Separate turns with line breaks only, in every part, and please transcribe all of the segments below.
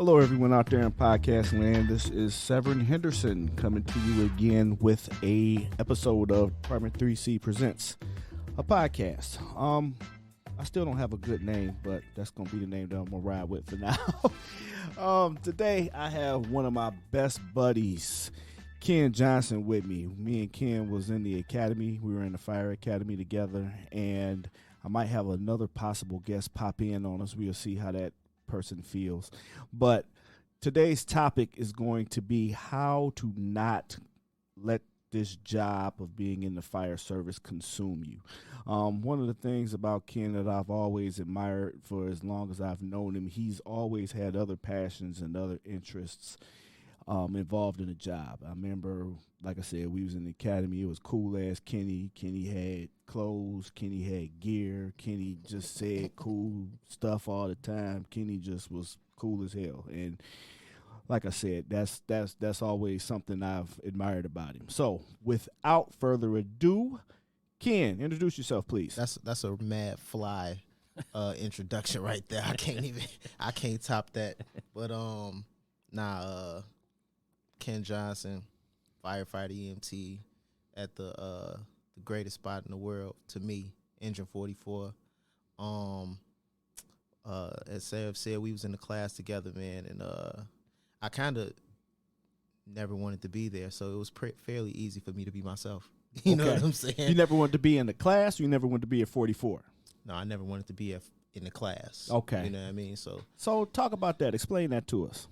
Hello, everyone out there in podcast land. This is Severin Henderson coming to you again with a episode of Department 3C Presents, a podcast. I still don't have a good name, but that's going to be the name that I'm going to ride with for now. Today, I have one of my best buddies, Ken Johnson, with me. Me and Ken was in the academy. We were in the fire academy together, and I might have another possible guest pop in on us. We'll see how that person feels. But today's topic is going to be how to not let this job of being in the fire service consume you. One of the things about Ken that I've always admired for as long as I've known him, he's always had other passions and other interests involved in the job. I remember, like I said, we was in the academy. It was cool as Kenny. Kenny had clothes. Kenny had gear. Kenny just said cool stuff all the time. Kenny just was cool as hell. And like I said, that's always something I've admired about him. So without further ado, Ken, introduce yourself, please.
That's a mad fly introduction right there. I can't top that. But Ken Johnson, firefighter EMT at the greatest spot in the world to me, Engine 44. As Sam said, we was in the class together, man, and I kind of never wanted to be there, so it was fairly easy for me to be myself. You know what I'm saying?
You never wanted to be in the class, or you never wanted to be at 44? No,
I never wanted to be in the class.
Okay.
You know what I mean?
So talk about that. Explain that to us.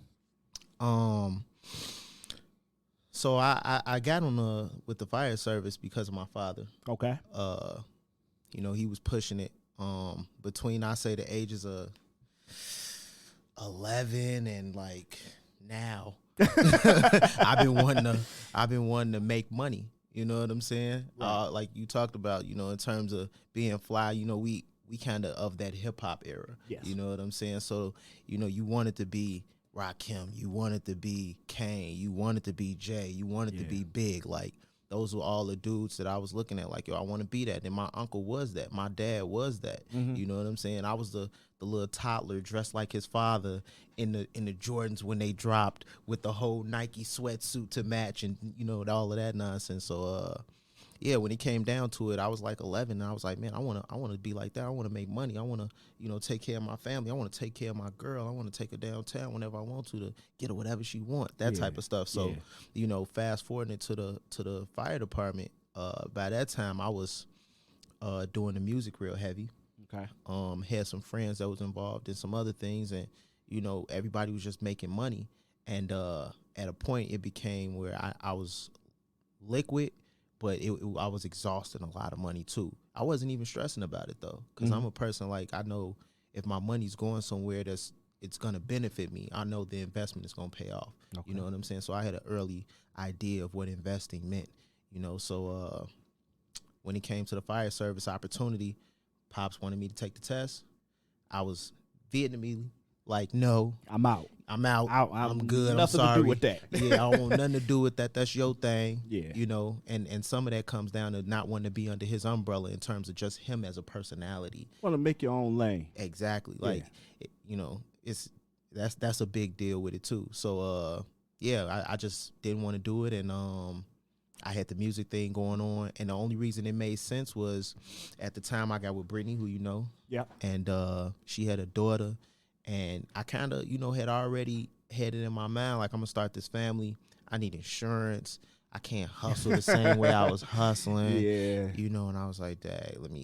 So I got on with the fire service because of my father.
Okay.
He was pushing it between, I say, the ages of 11 and like now. I've been wanting to make money. You know what I'm saying? Right. Like you talked about, in terms of being fly, we kind of that hip hop era.
Yes.
You know what I'm saying? So, you wanted to be Rakim, you wanted to be Kane, you wanted to be Jay, you wanted to be big. Like, those were all the dudes that I was looking at, like, yo, I want to be that. And my uncle was that. My dad was that. Mm-hmm. You know what I'm saying? I was the little toddler dressed like his father in the Jordans when they dropped, with the whole Nike sweatsuit to match, and, all of that nonsense. So, when it came down to it, I was like 11, and I was like, man, I want to be like that. I want to make money. I want to, take care of my family. I want to take care of my girl. I want to take her downtown whenever I want to get her whatever she want, that type of stuff. So, fast forwarding to the fire department, by that time I was doing the music real heavy.
Okay.
Had some friends that was involved in some other things, and, everybody was just making money. And at a point it became where I was liquid, but I was exhausting a lot of money too. I wasn't even stressing about it though, because I'm a person, like, I know if my money's going somewhere it's gonna benefit me, I know the investment is gonna pay off. Okay. You know what I'm saying? So I had an early idea of what investing meant. So when it came to the fire service opportunity, Pops wanted me to take the test. I was Vietnamese. Like, no, I'm out. I'm good. I'm sorry.
To do with that.
Yeah, I don't want nothing to do with that. That's your thing.
Yeah.
And some of that comes down to not wanting to be under his umbrella in terms of just him as a personality.
Want to make your own lane.
Exactly. Like, that's a big deal with it too. So, I just didn't want to do it. And I had the music thing going on. And the only reason it made sense was at the time I got with Brittany, who you know.
Yeah.
And she had a daughter. And I kind of, had already had it in my mind, like, I'm going to start this family. I need insurance. I can't hustle the same way I was hustling.
Yeah.
And I was like, dang, all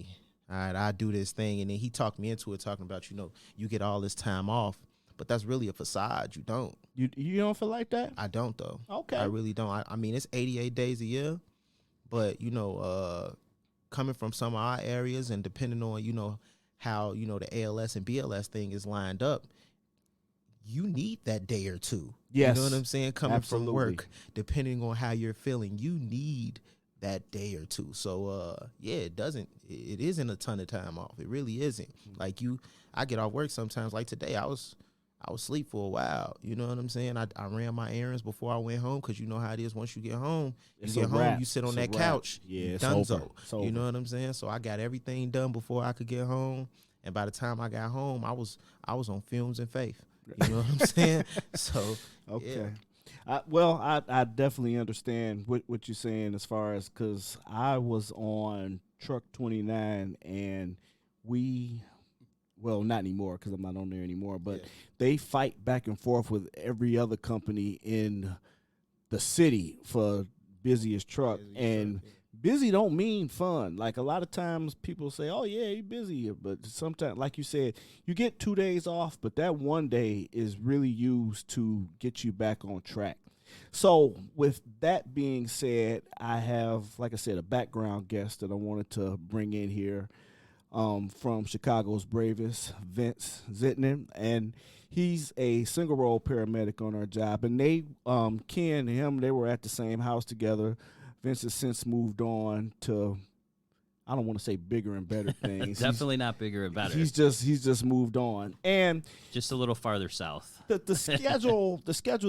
right, I'll do this thing. And then he talked me into it, talking about, you get all this time off, but that's really a facade. You don't.
You don't feel like that?
I don't, though.
Okay.
I really don't. I mean, it's 88 days a year, but, coming from some of our areas and depending on, how, the ALS and BLS thing is lined up, you need that day or two.
Yes.
You know what I'm saying? Coming
Absolutely.
From work, depending on how you're feeling, you need that day or two. So, it isn't a ton of time off. It really isn't. Like, I get off work sometimes, like today, I was asleep for a while. You know what I'm saying? I ran my errands before I went home, because you know how it is. Once you get home, you sit on that couch.
Yeah, it's
donezo.
over.
You know what I'm saying? So I got everything done before I could get home. And by the time I got home, I was on fumes and faith. You know what I'm saying? So,
Okay.
yeah.
I definitely understand what you're saying as far as because I was on truck 29 and we, well, not anymore because I'm not on there anymore, but
Yeah.
they fight back and forth with every other company in the city for busiest truck. And busy don't mean fun. Like a lot of times people say, oh, yeah, you're busy. But sometimes, like you said, you get 2 days off, but that one day is really used to get you back on track. So, with that being said, I have, like I said, a background guest that I wanted to bring in here from Chicago's bravest, Vince Zittnan, and he's a single role paramedic on our job. And Ken and him, they were at the same house together. Vince has since moved on to, I don't want to say bigger and better things.
Definitely not bigger and better.
He's just moved on, and
just a little farther south.
The schedule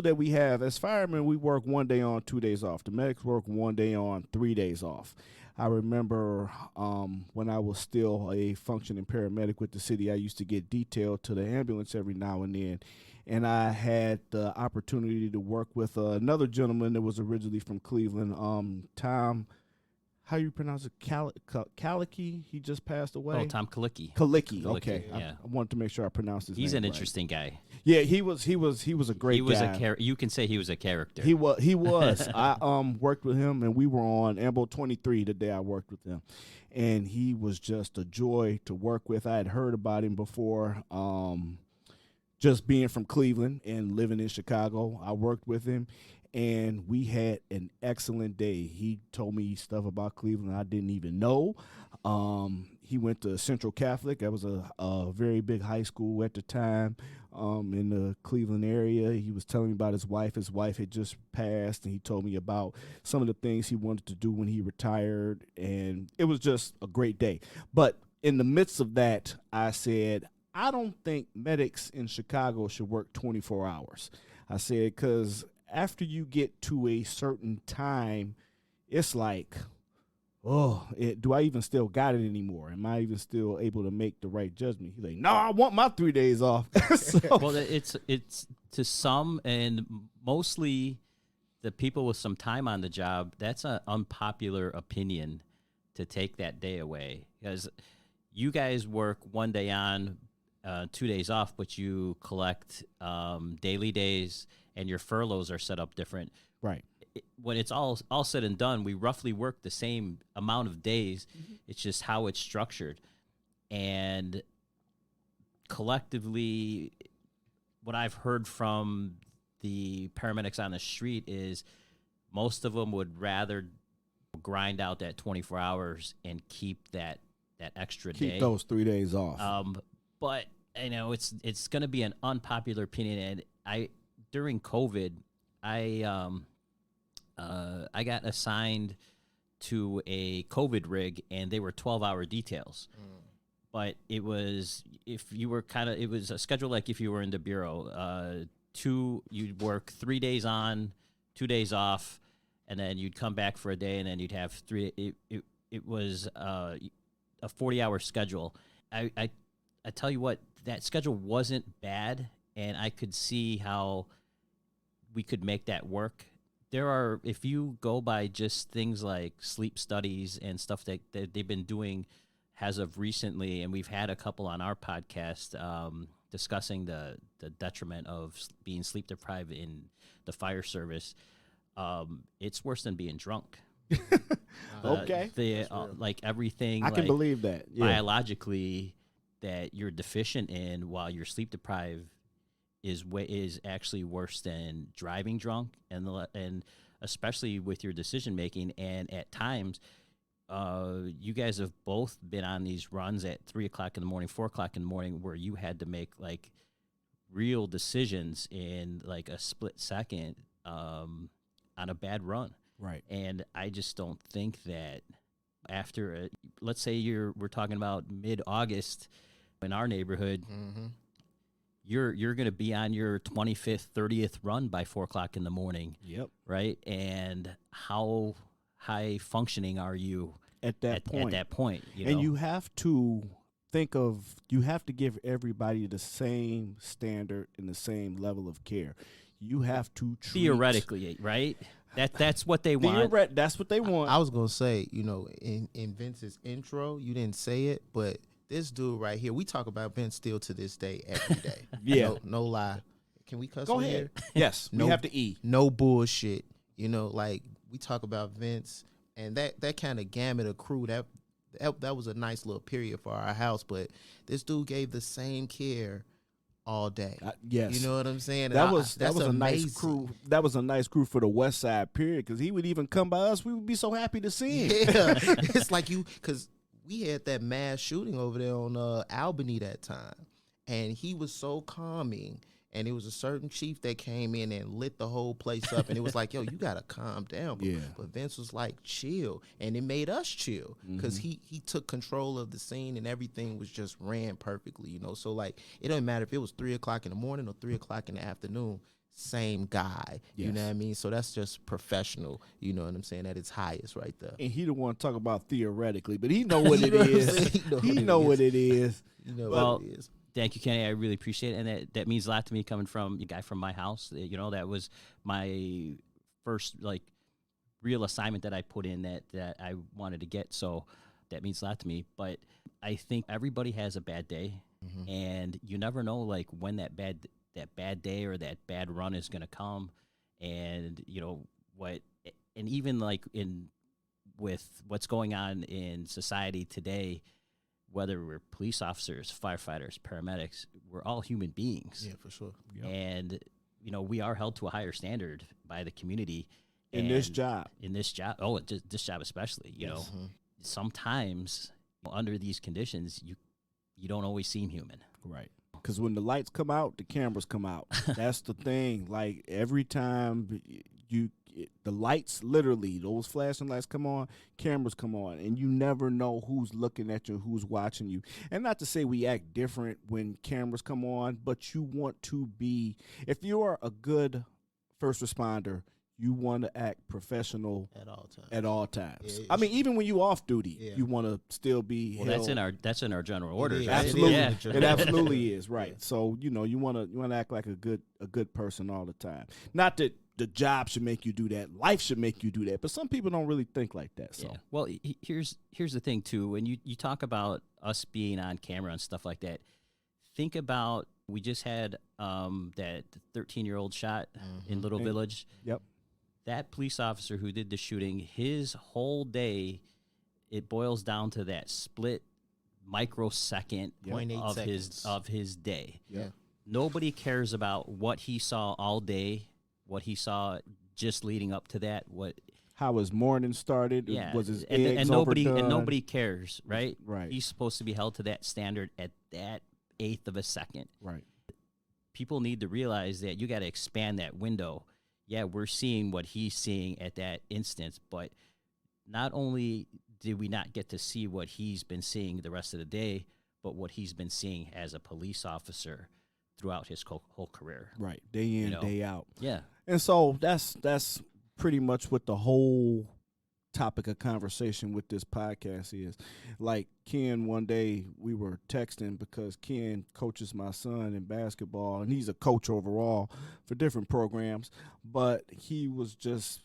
that we have as firemen, we work 1 day on, 2 days off. The medics work 1 day on, 3 days off. I remember when I was still a functioning paramedic with the city, I used to get detailed to the ambulance every now and then. And I had the opportunity to work with another gentleman that was originally from Cleveland, Tom. How you pronounce it? Kalicki. He just passed away.
Oh, Tom Kalicki.
Kalicki. Okay.
Yeah.
I wanted to make sure I pronounced his name.
He's an
right.
interesting guy.
Yeah, he was a great
he was
guy.
You can say he was a character.
He was. I worked with him, and we were on Ambo 23 the day I worked with him, and he was just a joy to work with. I had heard about him before, just being from Cleveland and living in Chicago. I worked with him, and we had an excellent day. He told me stuff about Cleveland I didn't even know. He went to Central Catholic. That was a very big high school at the time in the Cleveland area. He was telling me about his wife. His wife had just passed, and he told me about some of the things he wanted to do when he retired, and it was just a great day. But in the midst of that, I said, I don't think medics in Chicago should work 24 hours. I said, because after you get to a certain time, it's like, do I even still got it anymore? Am I even still able to make the right judgment? He's like, no, I want my 3 days off. So,
well, it's to some and mostly the people with some time on the job, that's an unpopular opinion to take that day away, because you guys work 1 day on, 2 days off, but you collect daily days, and your furloughs are set up different.
Right.
When it's all said and done, we roughly work the same amount of days. Mm-hmm. It's just how it's structured. And collectively, what I've heard from the paramedics on the street is most of them would rather grind out that 24 hours and keep that extra day.
Keep those 3 days off.
But you know, it's going to be an unpopular opinion. And during COVID, I got assigned to a COVID rig, and they were 12-hour details. But it was, if you were it was a schedule like if you were in the bureau. You'd work 3 days on, 2 days off, and then you'd come back for a day, and then you'd have three. It was a 40-hour schedule. I tell you what, that schedule wasn't bad, and I could see how we could make that work. If you go by just things like sleep studies and stuff that they've been doing as of recently, and we've had a couple on our podcast discussing the detriment of being sleep deprived in the fire service, it's worse than being drunk.
Okay.
Like everything.
I can believe that. Yeah.
Biologically, that you're deficient in while you're sleep deprived is actually worse than driving drunk, and especially with your decision making. And at times, you guys have both been on these runs at 3 o'clock in the morning, 4 o'clock in the morning, where you had to make like real decisions in like a split second on a bad run.
Right.
And I just don't think that after, let's say we're talking about mid-August in our neighborhood, mm-hmm. you're going to be on your 25th, 30th run by 4 o'clock in the morning.
Yep.
Right. And how high functioning are you
at that point?
At that point,
you have to think of, you have to give everybody the same standard and the same level of care. You have to treat
Theoretically, right? That's what they want.
That's what they want.
I was gonna say, in Vince's intro, you didn't say it, but this dude right here, we talk about Vince still to this day every day.
Yeah,
no lie. Can we cuss?
Go
on
ahead.
Here?
Yes, we have to eat.
No bullshit. Like we talk about Vince and that kind of gamut of crew. That was a nice little period for our house, but this dude gave the same care all day.
Yes,
you know what I'm saying.
That was a nice
crew.
That was a nice crew for the West Side period, because he would even come by us. We would be so happy to see him.
Yeah, it's like because we had that mass shooting over there on Albany that time, and he was so calming. And it was a certain chief that came in and lit the whole place up. And it was like, yo, you got to calm down. But Vince was like, chill. And it made us chill because he took control of the scene and everything was just ran perfectly, So, like, it doesn't matter if it was 3 o'clock in the morning or 3 o'clock in the afternoon. Same guy. Yes. You know what I mean? So that's just professional, you know what I'm saying, at its highest right there.
And he don't want to talk about theoretically, but he know what it is. He know what it is.
You know
what
it is.
Thank you, Kenny. I really appreciate it. And that means a lot to me, coming from a guy from my house. That was my first, real assignment that I put in that I wanted to get. So that means a lot to me. But I think everybody has a bad day. Mm-hmm. And you never know, when that bad day or that bad run is going to come. And, and even, with what's going on in society today, whether we're police officers, firefighters, paramedics, we're all human beings.
Yeah, for sure.
Yep. And, we are held to a higher standard by the community.
In this job.
This job especially, you know.
Mm-hmm.
Sometimes under these conditions, you don't always seem human.
Right. Because when the lights come out, the cameras come out. That's the thing. Like, every time the lights, literally, those flashing lights come on, cameras come on, and you never know who's looking at you, who's watching you. And not to say we act different when cameras come on, but you want to be, if you are a good first responder, you want to act professional at all times. Yeah, I mean, even when you off duty, you want to still be.
Well, that's in our general orders.
Right? Absolutely, it absolutely is. Right.
Yeah.
So you want to act like a good person all the time. Not that the job should make you do that, life should make you do that, but some people don't really think like that. So
well, here's the thing too. When you talk about us being on camera and stuff like that, think about, we just had that 13-year-old shot in Little Village.
Yep.
That police officer who did the shooting, his whole day, it boils down to that split microsecond of his day.
Yeah.
Nobody cares about what he saw all day, what he saw just leading up to that,
how his morning started.
Yeah.
Was his
and
eggs
nobody
overdone?
nobody cares, right?
Right.
He's supposed to be held to that standard at that eighth of a second.
Right.
People need to realize that you got to expand that window. Yeah, we're seeing what he's seeing at that instance, but not only did we not get to see what he's been seeing the rest of the day, but what he's been seeing as a police officer throughout his whole career.
Right, day in, day out.
Yeah.
And so that's pretty much what the whole topic of conversation with this podcast is. Like, Ken, one day we were texting because Ken coaches my son in basketball, and he's a coach overall for different programs, but we was just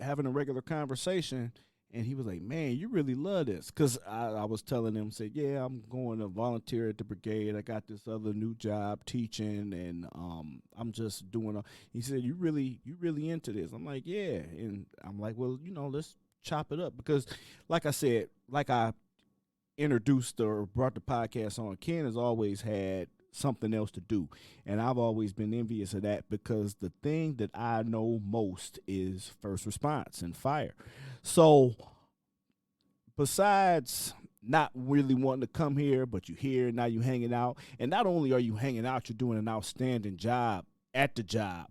having a regular conversation, and he was like, man, you really love this. Because I was telling him, said, yeah, I'm going to volunteer at the brigade. I got this other new job teaching, and I'm just doing he said, you really into this? I'm like, yeah. And I'm like, well, let's chop it up. Because like I said, like I introduced or brought the podcast on, Ken has always had something else to do, and I've always been envious of that, because the thing that I know most is first response and fire. So besides not really wanting to come here, but you're here, now you're hanging out, and not only are you hanging out, you're doing an outstanding job at the job.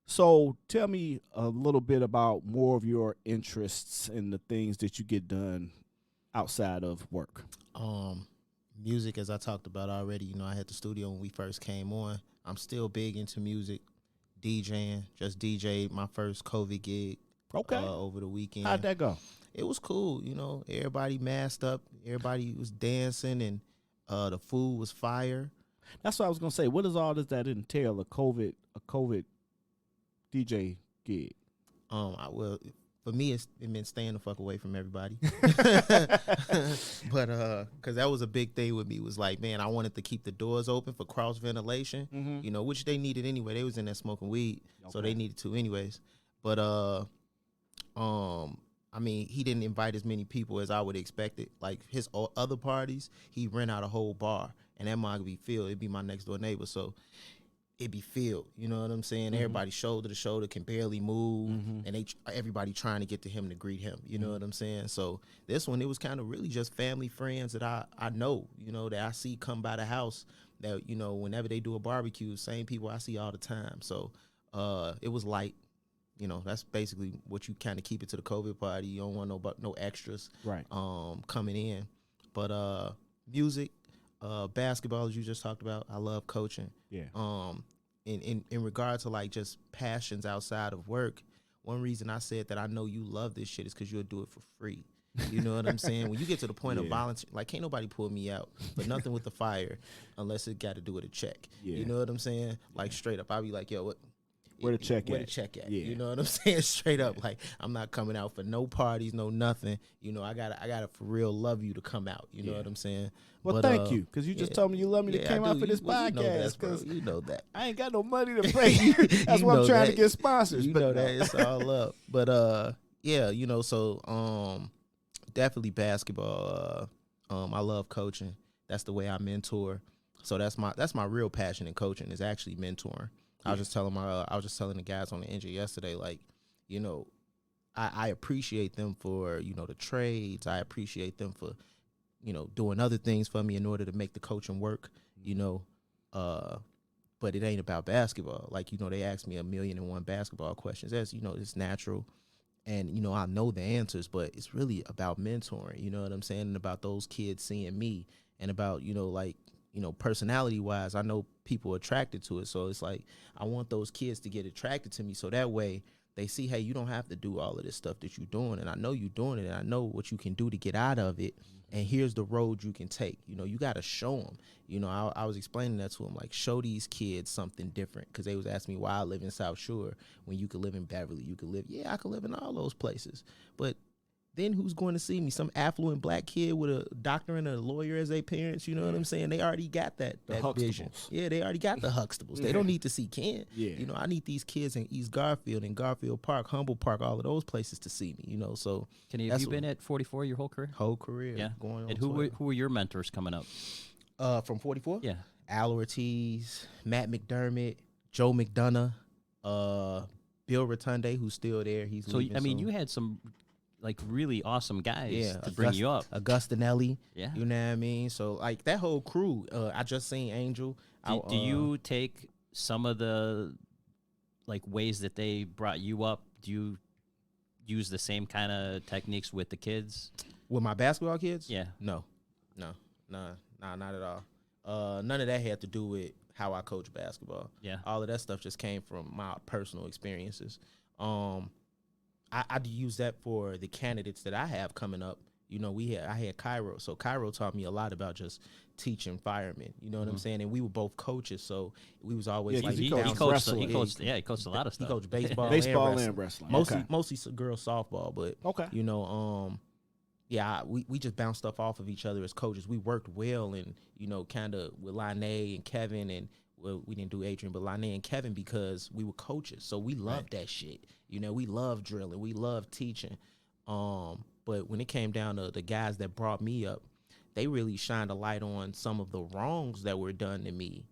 So tell me a little bit about more of your interests and the things that you get done outside of work.
Music, as I talked about already, I had the studio when we first came on. I'm still big into music, DJing. Just DJ'd my first COVID gig over the weekend.
How'd that go?
It was cool, everybody masked up, everybody was dancing, and The food was fire.
That's what I was gonna say. What does all this that entail? A COVID DJ gig.
For me, it meant staying the fuck away from everybody. But because that was a big thing with me. Was like, man, I wanted to keep the doors open for cross ventilation. You know, which they needed anyway. They was in there smoking weed, so they needed to anyways. But I mean, he didn't invite as many people as I would expect it. Like his other parties, he rent out a whole bar, and that might be filled. It'd be my next door neighbor, so it'd be filled. You know what I'm saying? Everybody shoulder to shoulder, can barely move, and everybody trying to get to him to greet him. You know what I'm saying? So this one, it was kind of really just family, friends that I know, you know, that I see come by the house. That, you know, whenever they do a barbecue, same people I see all the time. So it was light. You know, that's basically what you kind of keep it to the COVID party. You don't want no extras,
right?
Coming in, but music, basketball, as you just talked about. I love coaching.
Yeah.
In regard to like just passions outside of work, one reason I said that I know you love this shit is because you'll do it for free. You know what I'm saying? When you get to the point of volunteer, like can't nobody pull me out, but nothing with the fire unless it got to do with a check. Yeah. You know what I'm saying? Like straight up, I'll be like, yo, what?
Where the check
Where the check at? Yeah. You know what I'm saying? Straight up, like I'm not coming out for no parties, no nothing. You know, I gotta for real love you to come out. You know what I'm saying?
Well, but, thank you, because you just told me you love me to come out for this podcast.
Because you know that
I ain't got no money to pay you. That's why I'm trying to get sponsors.
You know that it's all up. But yeah, you know, so definitely basketball. I love coaching. That's the way I mentor. So that's my real passion in coaching is actually mentoring. I was just telling the guys on the engine yesterday, like, you know, I appreciate them for, you know, the trades. I appreciate them for, you know, doing other things for me in order to make the coaching work, you know. But it ain't about basketball. Like, you know, they ask me 1,000,001 basketball questions. That's, you know, it's natural. And, you know, I know the answers, but it's really about mentoring, you know what I'm saying? And about those kids seeing me and about, you know, like, you know, personality wise, I know people are attracted to it. So it's like, I want those kids to get attracted to me. So that way they see, hey, you don't have to do all of this stuff that you're doing. And I know you're doing it. And I know what you can do to get out of it. And here's the road you can take. You know, you got to show them. You know, I was explaining that to them, like, show these kids something different. Because they was asking me why I live in South Shore when you could live in Beverly. You could live, I could live in all those places. But then who's going to see me? Some affluent black kid with a doctor and a lawyer as their parents. You know what I'm saying? They already got that vision. Yeah, they already got the Huxtables. They don't need to see Ken. Yeah. You know, I need these kids in East Garfield and Garfield Park, Humble Park, all of those places to see me. You know, so
Kenny, have you been at 44 your whole career?
Whole career.
Yeah.
Going on.
And who were your mentors coming up?
From 44?
Yeah.
Al Ortiz, Matt McDermott, Joe McDonough, Bill Rotunde, who's still there. He's
so I mean, you had some like really awesome guys to bring you up.
Augustinelli.
Yeah.
You know what I mean? So like that whole crew, I just seen Angel.
Do you take some of the like ways that they brought you up? Do you use the same kind of techniques with the kids?
With my basketball kids?
Yeah.
No, not at all. None of that had to do with how I coach basketball. Yeah. All of that stuff just came from my personal experiences. I use that for the candidates that I have coming up. You know, I had Cairo. So Cairo taught me a lot about just teaching firemen. You know what I'm saying? And we were both coaches, so we was always like
he coached a lot of stuff.
He coached baseball,
and wrestling.
Mostly girls softball, but you know, we just bounced stuff off of each other as coaches. We worked well, and you know, kind of with Lane and Kevin, and well, we didn't do Adrian, but Lane and Kevin because we were coaches, so we loved that shit. You know, we love drilling, we love teaching. But when it came down to the guys that brought me up, they really shined a light on some of the wrongs that were done to me.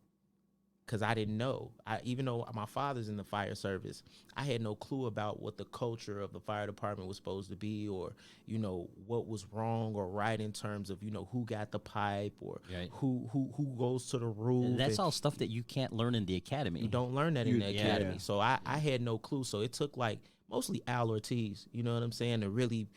Because I didn't know. Even though my father's in the fire service, I had no clue about what the culture of the fire department was supposed to be, or, you know, what was wrong or right in terms of, you know, who got the pipe or who goes to the roof.
And that's all stuff that you can't learn in the academy.
You don't learn that in the academy. So I had no clue. So it took like mostly Al Ortiz, you know what I'm saying, to really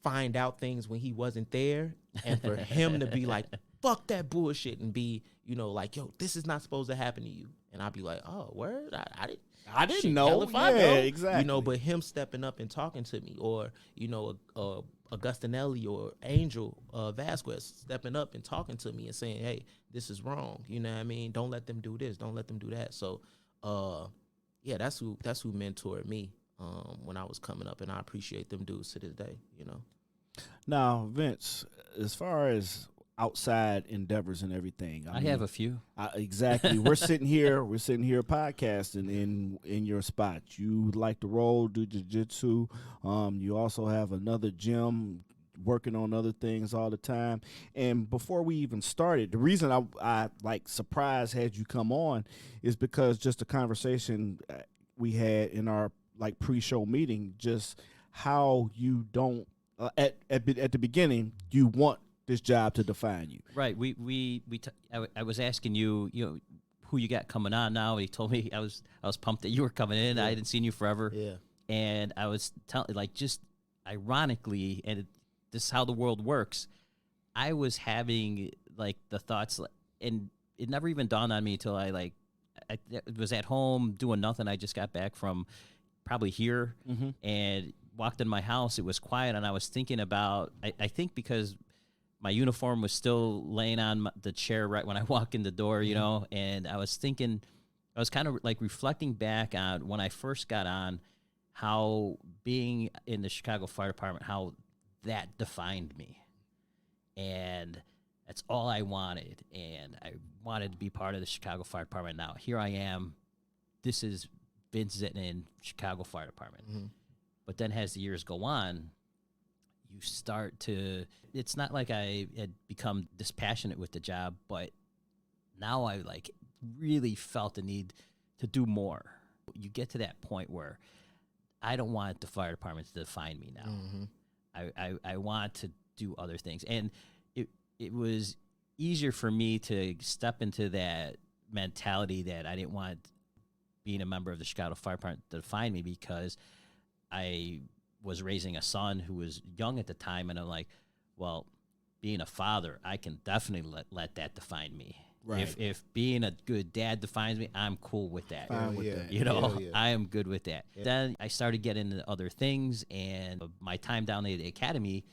find out things when he wasn't there, and for him to be like, fuck that bullshit, and be, you know, like, yo, this is not supposed to happen to you. And I'd be like, oh, word?
I didn't
shit,
know.
hell if I
Yeah,
know.
exactly.
You know, but him stepping up and talking to me, or, you know, Augustinelli or Angel Vasquez stepping up and talking to me and saying, hey, this is wrong. You know what I mean? Don't let them do this. Don't let them do that. So, yeah, that's who mentored me when I was coming up, and I appreciate them dudes to this day, you know.
Now, Vince, as far as outside endeavors and everything,
I have a few.
Exactly. We're sitting here podcasting in your spot. You like to roll, do jiu-jitsu. You also have another gym, working on other things all the time. And before we even started, the reason I like surprised had you come on is because just a conversation we had in our like pre-show meeting, just how you don't at the beginning you want this job to define you.
Right. I was asking you, who you got coming on now. He told me I was pumped that you were coming in.
Yeah.
I hadn't seen you forever.
Yeah.
And I was telling, like, just ironically, and this is how the world works. I was having like the thoughts, and it never even dawned on me until I was at home doing nothing. I just got back from probably here and walked in my house. It was quiet, and I was thinking about. I think because my uniform was still laying on the chair right when I walk in the door, and I was thinking, I was kind of like reflecting back on when I first got on, how being in the Chicago Fire Department, how that defined me. And that's all I wanted. And I wanted to be part of the Chicago Fire Department. Now, here I am. This is Vince Zittnan, Chicago Fire Department. Mm-hmm. But then as the years go on, you start to, it's not like I had become dispassionate with the job, but now I like really felt the need to do more. You get to that point where I don't want the fire department to define me now. Mm-hmm. I want to do other things. And it was easier for me to step into that mentality that I didn't want being a member of the Chicago Fire Department to define me, because I was raising a son who was young at the time, and I'm like, well, being a father, I can definitely let that define me. Right. If being a good dad defines me, I'm cool with that.
Fine with that.
Yeah. I am good with that. Yeah. Then I started getting into other things, and my time down at the academy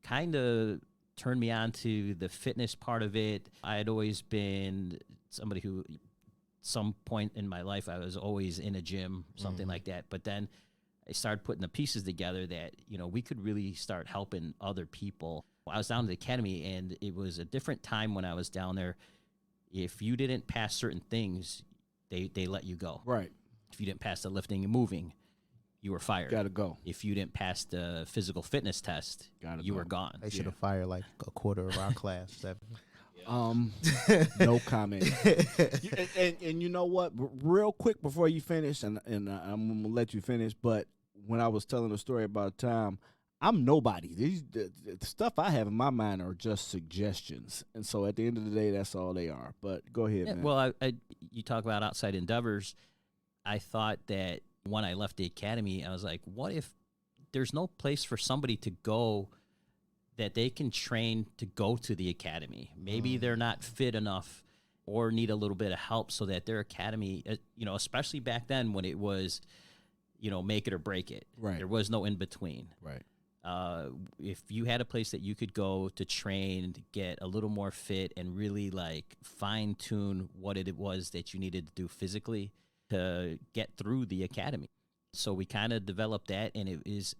kind of turned me on to the fitness part of it. I had always been somebody who, some point in my life, I was always in a gym, something like that. But then I started putting the pieces together that, we could really start helping other people. I was down at the academy, and it was a different time when I was down there. If you didn't pass certain things, they let you go.
Right.
If you didn't pass the lifting and moving, you were fired.
Gotta go.
If you didn't pass the physical fitness test, you were gone.
They should have fired like a quarter of our class.
No comment. and you know what? Real quick before you finish, and I'm gonna let you finish. But when I was telling the story about time, I'm nobody. The stuff I have in my mind are just suggestions, and so at the end of the day, that's all they are. But go ahead, man.
Well, you talk about outside endeavors. I thought that when I left the academy, I was like, what if there's no place for somebody to go that they can train to go to the academy? Maybe they're not fit enough or need a little bit of help, so that their academy, especially back then when it was, make it or break it.
Right.
There was no in between.
Right.
If you had a place that you could go to train, to get a little more fit, and really like fine tune what it was that you needed to do physically to get through the academy. So we kind of developed that, and it is,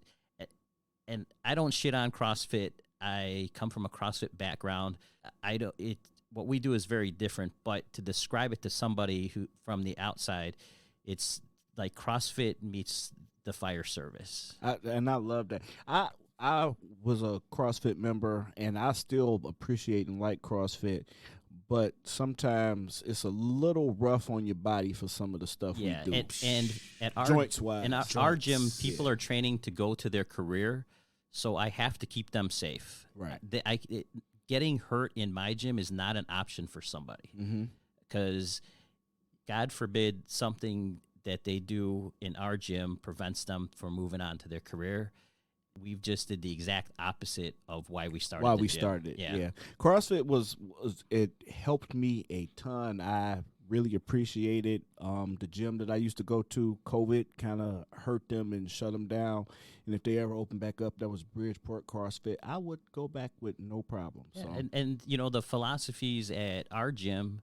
and I don't shit on CrossFit. I come from a CrossFit background. What we do is very different, but to describe it to somebody who from the outside, it's like CrossFit meets the fire service.
And I love that. I was a CrossFit member, and I still appreciate and like CrossFit, but sometimes it's a little rough on your body for some of the stuff we do.
And at our
joints wise,
in our gym, people are training to go to their career, so I have to keep them safe.
Right.
Getting hurt in my gym is not an option for somebody, because God forbid something that they do in our gym prevents them from moving on to their career. We've just did the exact opposite of why we started.
Started it. Yeah. CrossFit was it helped me a ton. I really appreciate it. The gym that I used to go to, COVID kind of hurt them and shut them down. And if they ever open back up, that was Bridgeport CrossFit, I would go back with no problem.
Yeah,
So
and you know, the philosophies at our gym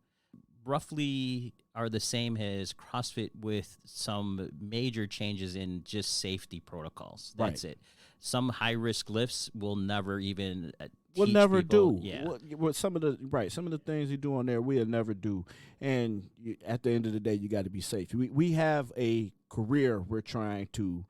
roughly are the same as CrossFit, with some major changes in just safety protocols. That's
Right.
it. Some high risk lifts will never even
we'll
teach
never
people.
do.
Yeah.
What some of the things you do on there, we'll never do. And at the end of the day, you got to be safe. We have a career we're trying to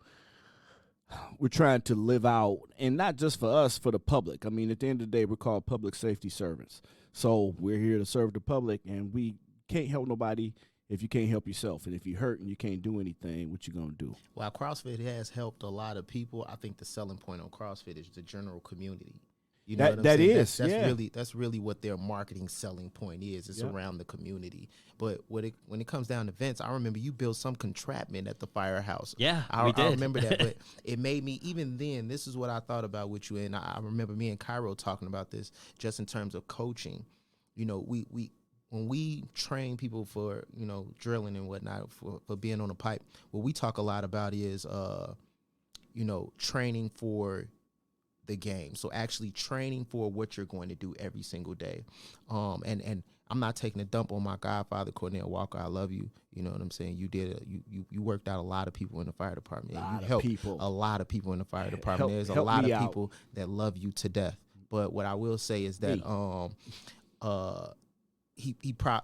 live out, and not just for us, for the public. I mean, at the end of the day, we're called public safety servants. So we're here to serve the public, and we can't help nobody if you can't help yourself. And if you're hurt and you can't do anything, what you gonna do?
While CrossFit has helped a lot of people, I think the selling point on CrossFit is the general community. You know what I'm saying? That's really what their marketing selling point is. It's around the community. But when it comes down to events, I remember you built some contraption at the firehouse.
Yeah,
I
we did.
I remember that. But it made me, even then, this is what I thought about with you. And I remember me and Cairo talking about this just in terms of coaching. You know, when we train people for, you know, drilling and whatnot, for being on a pipe, what we talk a lot about is, you know, training for the game. So actually training for what you're going to do every single day. And I'm not taking a dump on my godfather, Cornell Walker. I love you. You know what I'm saying? You worked out a lot of people in the fire department. You helped a lot of people in the fire department. There's a lot of people that love you to death. But what I will say is that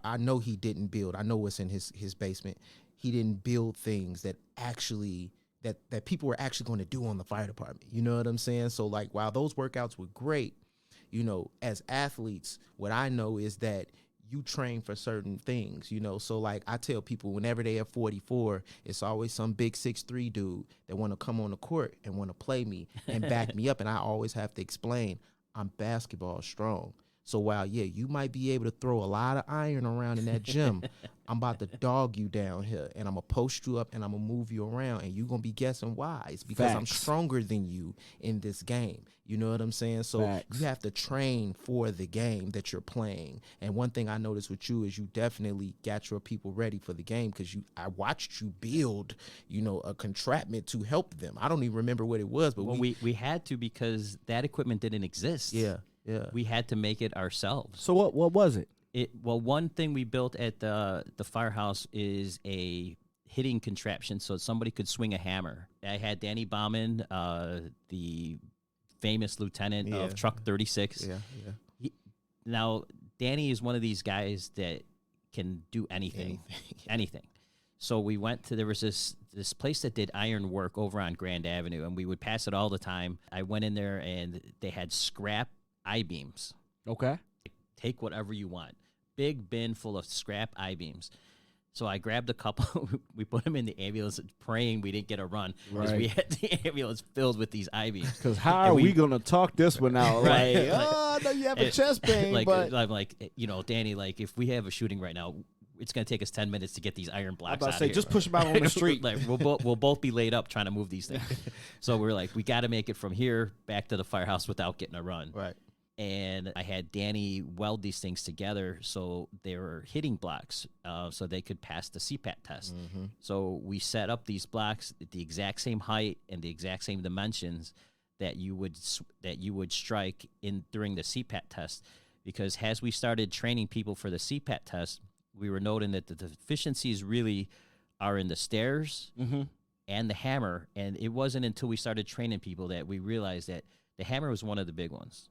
I know he didn't build. I know what's in his basement. He didn't build things that actually that people were actually going to do on the fire department. You know what I'm saying? So like, while those workouts were great, you know, as athletes, what I know is that you train for certain things, you know. So like, I tell people whenever they have 44, it's always some big 6'3" dude that want to come on the court and want to play me and back me up. And I always have to explain, I'm basketball strong. So while, you might be able to throw a lot of iron around in that gym, I'm about to dog you down here, and I'm going to post you up, and I'm going to move you around, and you're going to be guessing why. It's because I'm stronger than you in this game. You know what I'm saying? So you have to train for the game that you're playing. And one thing I noticed with you is you definitely got your people ready for the game, because I watched you build, you know, a contraption to help them. I don't even remember what it was, but
we had to, because that equipment didn't exist.
Yeah.
We had to make it ourselves.
So what was it?
One thing we built at the firehouse is a hitting contraption, so somebody could swing a hammer. I had Danny Bauman, the famous lieutenant of Truck 36. Now, Danny is one of these guys that can do anything. So we went to, there was this place that did iron work over on Grand Avenue, and we would pass it all the time. I went in there, and they had scrap I-beams.
Okay.
Take whatever you want. Big bin full of scrap I-beams. So I grabbed a couple. We put them in the ambulance, praying we didn't get a run, because we had the ambulance filled with these I-beams.
Because how are we going to talk this one out?
Right.
I know you have a chest pain, but
I'm like, you know, Danny, like, if we have a shooting right now, it's going to take us 10 minutes to get these iron blocks
I'm about
out
to say,
of here.
just push them out on the street.
Like, we'll both be laid up trying to move these things. So we're like, we got to make it from here back to the firehouse without getting a run.
Right.
And I had Danny weld these things together so they were hitting blocks, so they could pass the CPAT test.
Mm-hmm.
So we set up these blocks at the exact same height and the exact same dimensions that you would strike in during the CPAT test. Because as we started training people for the CPAT test, we were noting that the deficiencies really are in the stairs and the hammer. And it wasn't until we started training people that we realized that the hammer was one of the big ones.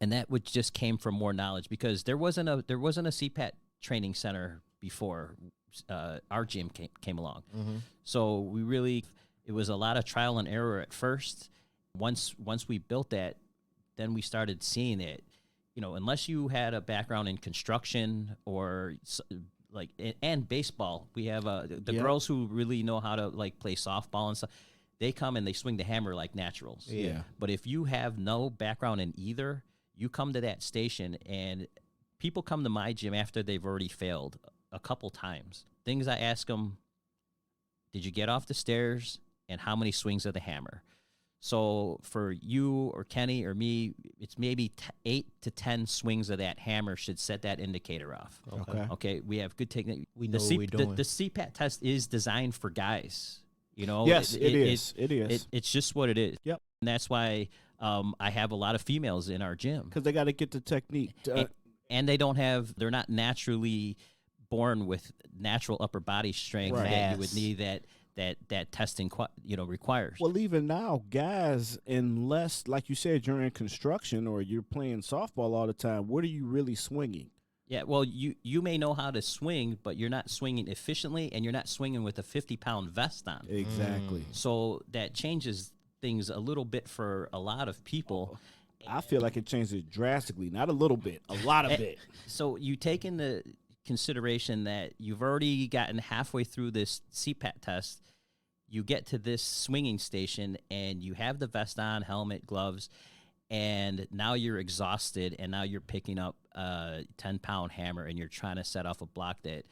And that just came from more knowledge, because there wasn't a CPAT training center before our gym came along.
Mm-hmm.
So it was a lot of trial and error at first. Once we built that, then we started seeing it. You know, unless you had a background in construction or and baseball, we have the girls who really know how to like play softball and stuff. They come and they swing the hammer like naturals.
Yeah.
But if you have no background in either, you come to that station, and people come to my gym after they've already failed a couple times. Things I ask them: did you get off the stairs, and how many swings of the hammer? So for you or Kenny or me, it's maybe 8 to 10 swings of that hammer should set that indicator off.
Okay.
Okay, we have good technique.
We know what we're doing.
The CPAT test is designed for guys. You know,
Yes, it is. It is.
It's just what it is.
Yep.
And that's why I have a lot of females in our gym.
Because they got to get the technique.
And they're not naturally born with natural upper body strength
Right.
that you would need that testing requires.
Well, even now, guys, unless, like you said, you're in construction or you're playing softball all the time, what are you really swinging?
Yeah, well, you may know how to swing, but you're not swinging efficiently, and you're not swinging with a 50-pound vest on.
Exactly.
So that changes things a little bit for a lot of people.
I feel like it changes drastically, not a little bit, a lot of it.
So you take into consideration that you've already gotten halfway through this CPAT test, you get to this swinging station, and you have the vest on, helmet, gloves, and now you're exhausted, and now you're picking up a 10-pound hammer, and you're trying to set off a block that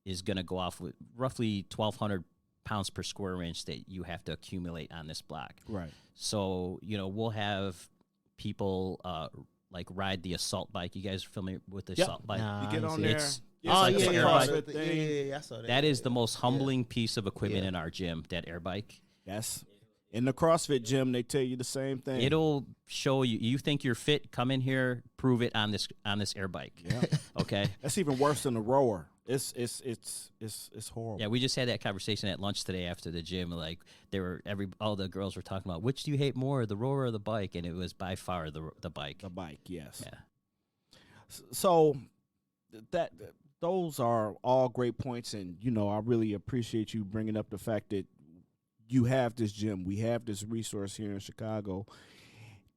is going to go off with roughly 1,200 pounds per square inch that you have to accumulate on this block.
Right.
So, we'll have people like ride the assault bike. You guys are familiar with the assault bike?
You get on there.
It's
like
yeah,
a
yeah,
CrossFit thing.
Yeah, I saw that.
That is the most humbling piece of equipment in our gym, that air bike.
Yes. In the CrossFit gym, they tell you the same thing.
It'll show you. You think you're fit? Come in here, prove it on this air bike.
Yeah.
Okay.
That's even worse than the rower. It's horrible.
Yeah, we just had that conversation at lunch today after the gym. Like all the girls were talking about, which do you hate more, the rower or the bike? And it was by far the bike.
The bike, yes.
Yeah.
So those are all great points, and I really appreciate you bringing up the fact that you have this gym. We have this resource here in Chicago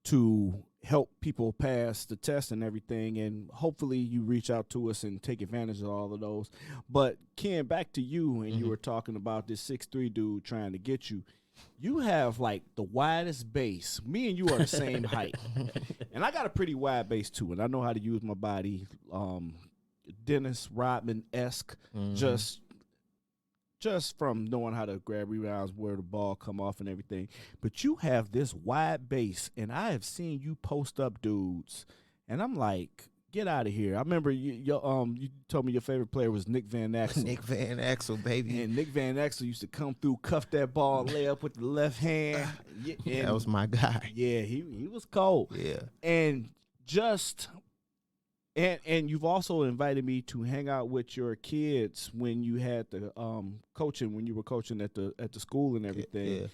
to help people pass the test and everything, and hopefully you reach out to us and take advantage of all of those. But Ken, back to you, and you were talking about this 6'3" dude trying to get you. You have like the widest base. Me and you are the same height, and I got a pretty wide base too, and I know how to use my body. Dennis Rodman-esque, just from knowing how to grab rebounds, where the ball come off and everything. But you have this wide base, and I have seen you post up dudes, and I'm like, get out of here. I remember you told me your favorite player was Nick Van Exel.
Nick Van Exel, baby.
And Nick Van Exel used to come through, cuff that ball, and lay up with the left hand.
That was my guy.
Yeah, he was cold.
Yeah.
And just... And you've also invited me to hang out with your kids when you had the coaching, when you were coaching at the school and everything.
Yeah.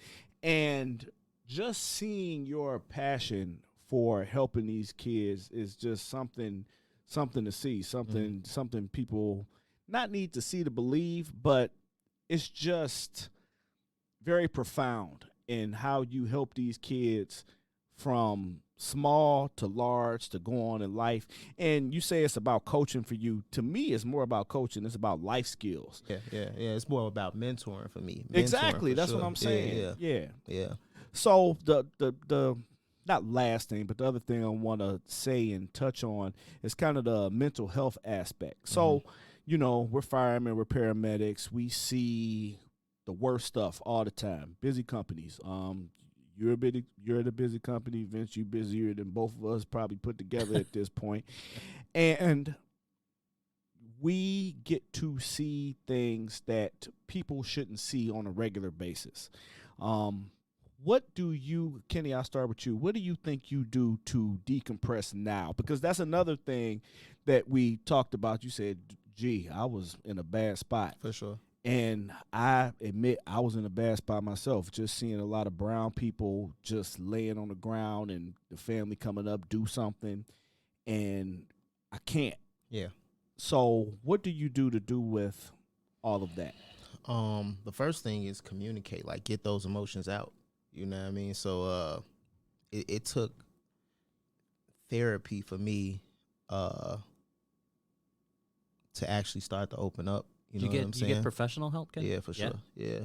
And just seeing your passion for helping these kids is just something to see, something people not need to see to believe, but it's just very profound in how you help these kids from small to large to go on in life. And you say it's about coaching for you. To me, it's more about coaching. It's about life skills.
Yeah. It's more about mentoring for me.
Exactly. That's what I'm saying. Yeah. So the not last thing, but the other thing I want to say and touch on is kind of the mental health aspect. So, we're firemen, we're paramedics. We see the worst stuff all the time. Busy companies. You're the busy company, Vince. You busier than both of us probably put together at this point. And we get to see things that people shouldn't see on a regular basis. What do you, Kenny, I'll start with you. What do you think you do to decompress now? Because that's another thing that we talked about. You said, gee, I was in a bad spot.
For sure.
And I admit I was in a bad spot myself, just seeing a lot of brown people just laying on the ground and the family coming up, do something, and I can't.
Yeah.
So what do you do with all of that?
The first thing is communicate, like get those emotions out. You know what I mean? So it took therapy for me to actually start to open up. You get professional help, Ken? Yeah, for sure. Yeah.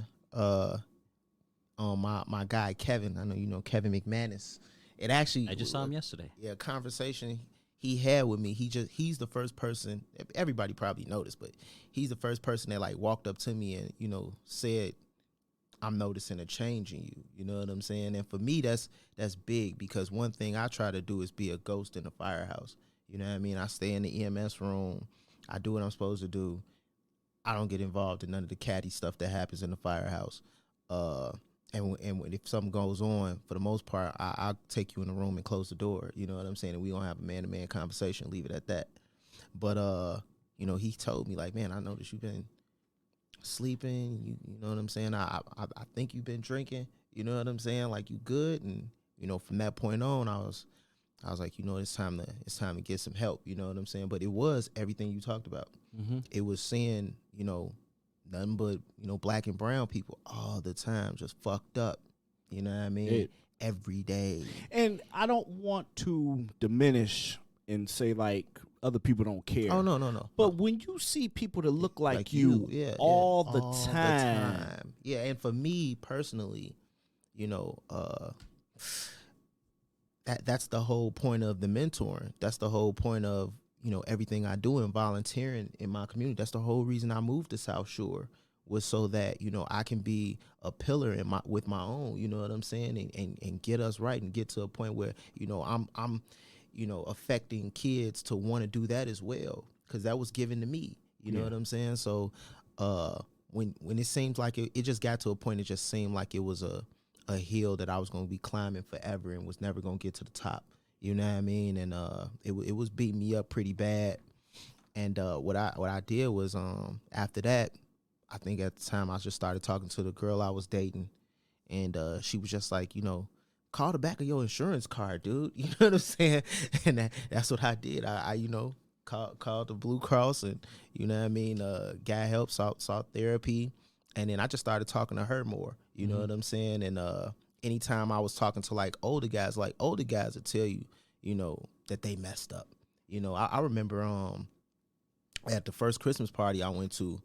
My guy Kevin, I know you know Kevin McManus. It actually
I just saw him yesterday.
Yeah, conversation he had with me. He's the first person. Everybody probably noticed, but he's the first person that like walked up to me and said, I'm noticing a change in you. You know what I'm saying? And for me, that's big, because one thing I try to do is be a ghost in the firehouse. You know what I mean? I stay in the EMS room. I do what I'm supposed to do. I don't get involved in none of the catty stuff that happens in the firehouse. And if something goes on, for the most part, I'll take you in the room and close the door. You know what I'm saying? And we gonna have a man-to-man conversation, leave it at that. But, you know, he told me, like, man, I noticed you've been sleeping. You know what I'm saying? I think you've been drinking. You know what I'm saying? Like, you good? And, you know, from that point on, I was like, you know, it's time to get some help. You know what I'm saying? But it was everything you talked about.
Mm-hmm.
It was seeing, you know, nothing but, you know, black and brown people all the time, just fucked up. You know what I mean? Every day.
And I don't want to diminish and say, like, other people don't care.
Oh, no.
But when you see people that look like you all the time.
Yeah, and for me personally, you know, that's the whole point of the mentoring. That's the whole point of, you know, everything I do and volunteering in my community. That's the whole reason I moved to South Shore, was so that, you know, I can be a pillar with my own, you know what I'm saying, and get us right and get to a point where, you know, I'm you know, affecting kids to want to do that as well, because that was given to me. You know what I'm saying? So when it seems like it just got to a point, it just seemed like it was a hill that I was going to be climbing forever and was never going to get to the top. You know what I mean? And it was beating me up pretty bad. And what I did was, after that, I think at the time I just started talking to the girl I was dating, and she was just like, you know, call the back of your insurance card, dude. You know what I'm saying? And that's what I did. I you know, called the Blue Cross, and, you know what I mean, got help, sought therapy, and then I just started talking to her more. You know what I'm saying? And anytime I was talking to, like, older guys will tell you, you know, that they messed up. You know, I remember at the first Christmas party I went to,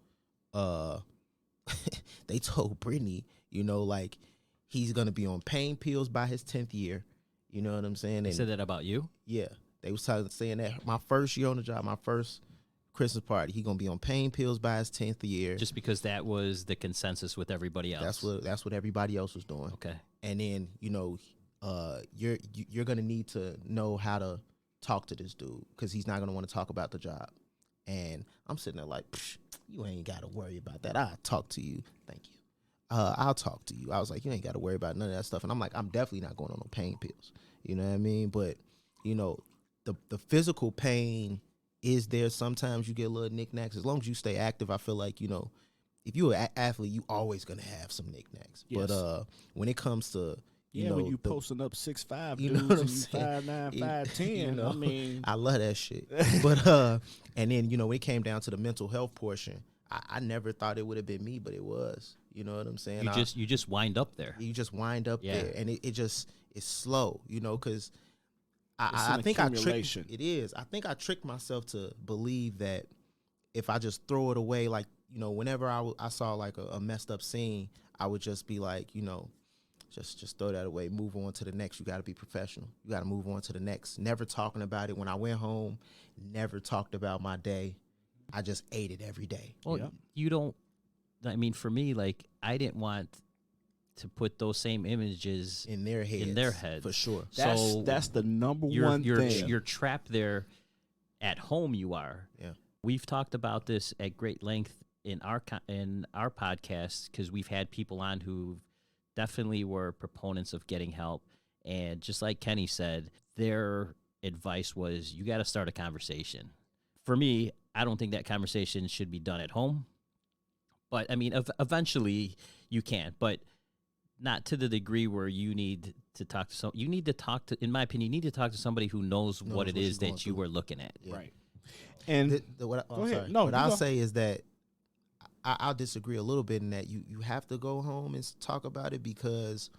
they told Brittany, you know, like, he's going to be on pain pills by his 10th year. You know what I'm saying?
They said that about you?
Yeah. They was saying that my first year on the job, my first Christmas party, he going to be on pain pills by his 10th year.
Just because that was the consensus with everybody else.
That's what everybody else was doing.
Okay.
And then, you know, you're going to need to know how to talk to this dude, because he's not going to want to talk about the job. And I'm sitting there like, you ain't got to worry about that. I'll talk to you. Thank you. I'll talk to you. I was like, you ain't got to worry about none of that stuff. And I'm like, I'm definitely not going on no pain pills. You know what I mean? But, you know, the physical pain is there. Sometimes you get a little knickknacks. As long as you stay active, I feel like, you know, if you're an athlete, you always going to have some knickknacks. Yes. But when it comes to, you know,
when you posting up 6'5",
you
dudes,
know what I'm
and
saying?
5'9", 5'10",
you know,
I mean,
I love that shit. But and then, you know, when it came down to the mental health portion, I never thought it would have been me, but it was. You know what I'm saying?
You just wind up there.
You just wind up there, and it's slow, you know, because I think I tricked myself to believe that if I just throw it away, like, you know, whenever I saw like a messed up scene, I would just be like, you know, just throw that away, move on to the next. You got to be professional. You got to move on to the next. Never talking about it. When I went home, never talked about my day. I just ate it every day.
Well, you don't. I mean, for me, like, I didn't want to put those same images
in their heads. For sure.
That's the number one thing.
You're trapped there. At home, you are.
Yeah.
We've talked about this at great length in our podcast, because we've had people on who definitely were proponents of getting help, and just like Kenny said, their advice was, you got to start a conversation. For me, I don't think that conversation should be done at home. But, I mean, eventually you can, but not to the degree where you need to talk to you need to talk to, in my opinion, you need to talk to somebody who knows what it is that you were looking at.
Yeah.
Right. And
what I'll say is that I'll disagree a little bit in that you have to go home and talk about it, because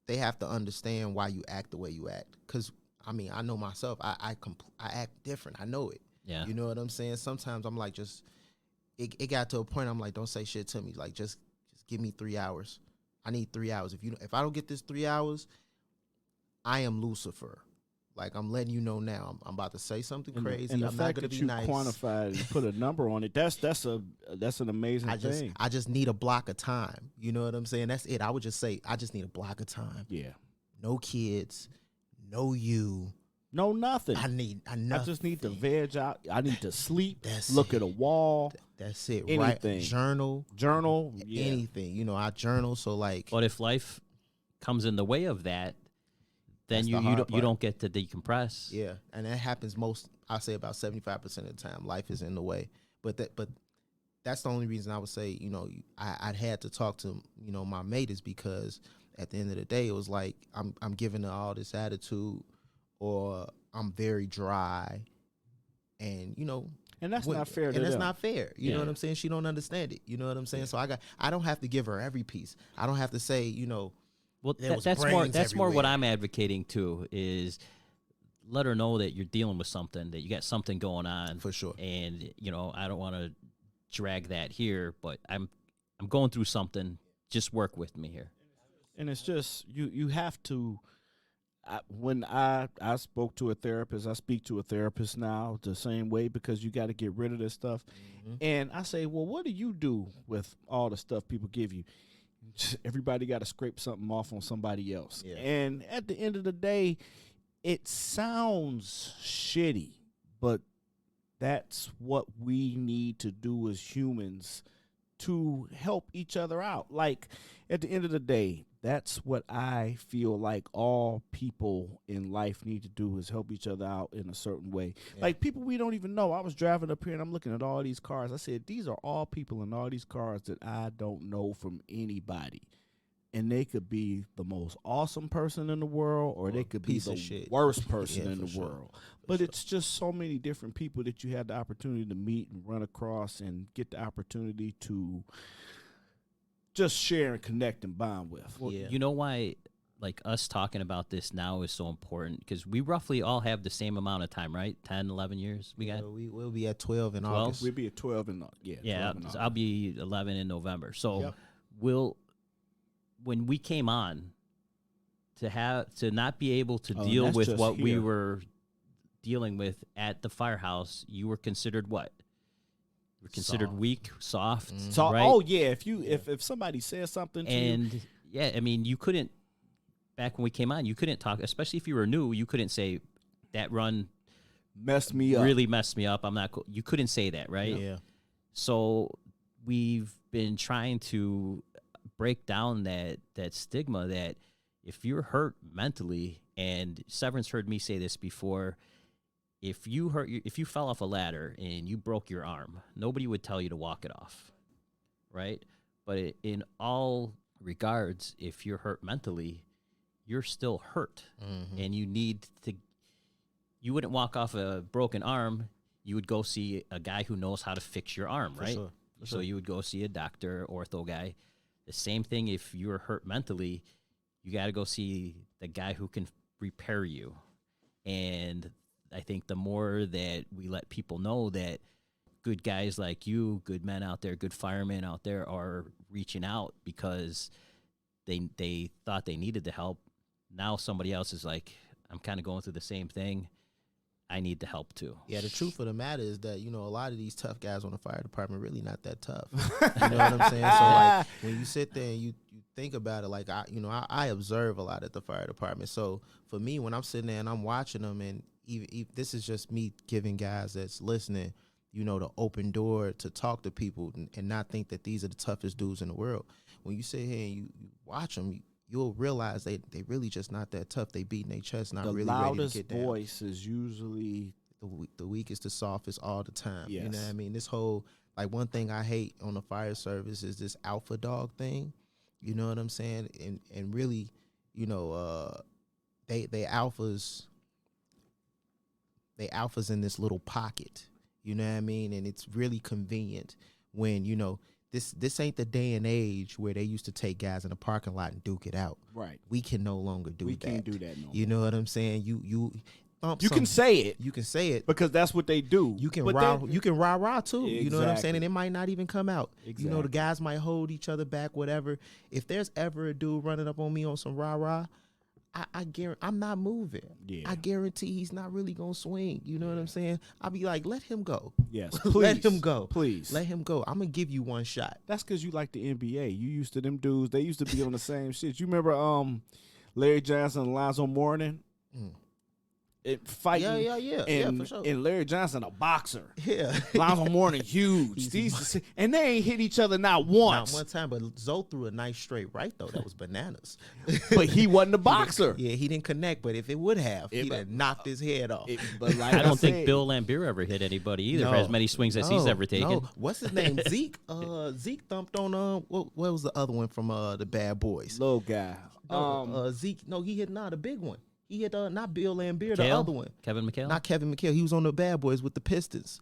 they have to understand why you act the way you act. Because, I mean, I know myself. I act different. I know it.
Yeah.
You know what I'm saying? Sometimes I'm like, it got to a point I'm like, don't say shit to me. Like, just give me 3 hours. I need 3 hours. If I don't get this 3 hours, I am Lucifer. Like, I'm letting you know now. I'm about to say something crazy.
And the
I'm
fact
not going to
that
be
you
nice.
quantified and put a number on it, that's an amazing thing.
I just need a block of time. You know what I'm saying? That's it. I would just say, I just need a block of time.
Yeah.
No kids, no you.
No, nothing.
I
just need to veg out. I need to sleep.
Look
at a wall.
That's it.
Anything.
Right? Journal.
Yeah.
Anything. You know, I journal. So like,
But if life comes in the way of that, then
That's
you
the hard
you don't get to decompress.
yeah, and that happens I say about 75% of the time. Life is in the way, but that's the only reason I would say, you know, I'd had to talk to, you know, my mate, is because at the end of the day, it was like I'm giving her all this attitude, or I'm very dry, and you know.
And that's not fair to
And that's
them.
not fair. You know what I'm saying? She don't understand it. You know what I'm saying? So I don't have to give her every piece. I don't have to say, you know,
Well,
there was
that's
brains
more what
everywhere.
I'm advocating too, is let her know that you're dealing with something, that you got something going on.
For sure.
And, you know, I don't want to drag that here, but I'm going through something. Just work with me here.
And it's just you have to. When I spoke to a therapist, I speak to a therapist now the same way, because you got to get rid of this stuff.
Mm-hmm.
And I say, well, what do you do with all the stuff people give you? Everybody got to scrape something off on somebody else.
Yeah.
And at the end of the day, it sounds shitty, but that's what we need to do as humans to help each other out. Like, at the end of the day, that's what I feel like all people in life need to do, is help each other out in a certain way.
Yeah.
Like, people we don't even know. I was driving up here and I'm looking at all these cars. I said, these are all people in all these cars that I don't know from anybody. And they could be the most awesome person in the world, or they could be
piece
the
of shit.
worst person
Yeah,
in
for
the
sure.
world. But it's just so many different people that you had the opportunity to meet and run across and get the opportunity to just share and connect and bond with.
Well,
Yeah.
you know why, like, us talking about this now is so important? Because we roughly all have the same amount of time, right? 10, 11 years we got?
So we'll be at 12 in
12?
August.
We'll be at 12 in
Yeah,
12 in
I'll be 11 in November. So
Yep.
when we came on, to not be able to
Oh,
deal
that's
with
just
what we
here.
were dealing with at the firehouse, you were considered what? You were considered
Soft.
weak, soft,
So,
right?
oh yeah, if somebody says something to you,
And yeah, I mean, you couldn't, back when we came on, you couldn't talk, especially if you were new, you couldn't say that run
mess me up.
really messed me up. I'm not cool. You couldn't say that, right?
Yeah.
So we've been trying to break down that stigma that if you're hurt mentally, and Severance heard me say this before, if you fell off a ladder and you broke your arm, nobody would tell you to walk it off, right? But in all regards, if you're hurt mentally, you're still hurt, and you need to. You wouldn't walk off a broken arm. You would go see a guy who knows how to fix your arm, right?
sure.
So you would go see a doctor, ortho guy. The same thing if you're hurt mentally, you got to go see the guy who can repair you. And I think the more that we let people know that good guys like you, good men out there, good firemen out there are reaching out because they thought they needed the help. Now somebody else is like, I'm kind of going through the same thing. I need the help too.
Yeah, the truth of the matter is that, you know, a lot of these tough guys on the fire department really not that tough. You know what I'm saying? So like when you sit there and you think about it, like I observe a lot at the fire department. So for me, when I'm sitting there and I'm watching them, and even this is just me giving guys that's listening, you know, the open door to talk to people and not think that these are the toughest dudes in the world. When you sit here and you watch them, you'll realize they really just not that tough. They beating their chest, not
the
really
loudest
ready to get down.
voice is usually
The weakest, the softest all the time. You know
Yes.
what I mean? This whole, like, one thing I hate on the fire service is this alpha dog thing. You know what I'm saying? And really, you know, they alphas in this little pocket. You know what I mean? And it's really convenient when, you know, this ain't the day and age where they used to take guys in the parking lot and duke it out.
right.
We can no longer do
We
that.
can't do that no
You know what I'm saying? You bump
You can say it
You can say it.
because that's what they do.
You can
But
rah
then-
you can rah too. You know what I'm saying?
Exactly.
And it might not even come out. You know, the
Exactly.
guys might hold each other back, whatever. If there's ever a dude running up on me on some rah, I guarantee I'm not moving.
Yeah.
I guarantee he's not really gonna swing. You know what I'm saying? I'll be like, let him go.
Yes,
Let him go.
Please.
Let him go. I'm gonna give you one shot.
That's because you like the NBA. You used to them dudes. They used to be on the same shit. You remember Larry Johnson and Lonzo Mourning? Fighting.
Yeah, for sure.
And Larry Johnson, a boxer.
Yeah.
Lonzo Mourning, huge. And they ain't hit each other not once.
Not one time, but Zoe threw a nice straight right, though. That was bananas.
But he wasn't a boxer.
He didn't connect, but if it would have, he'd have knocked his head off.
But like
I don't think Bill Laimbeer ever hit anybody either for as many swings as he's ever taken.
No. What's his name? Zeke. Zeke thumped on, what was the other one from the Bad Boys?
Little guy.
Zeke, no, he hit the big one. He hit not Bill Laimbeer, the other one.
Kevin McHale?
Not Kevin McHale. He was on the Bad Boys with the Pistons.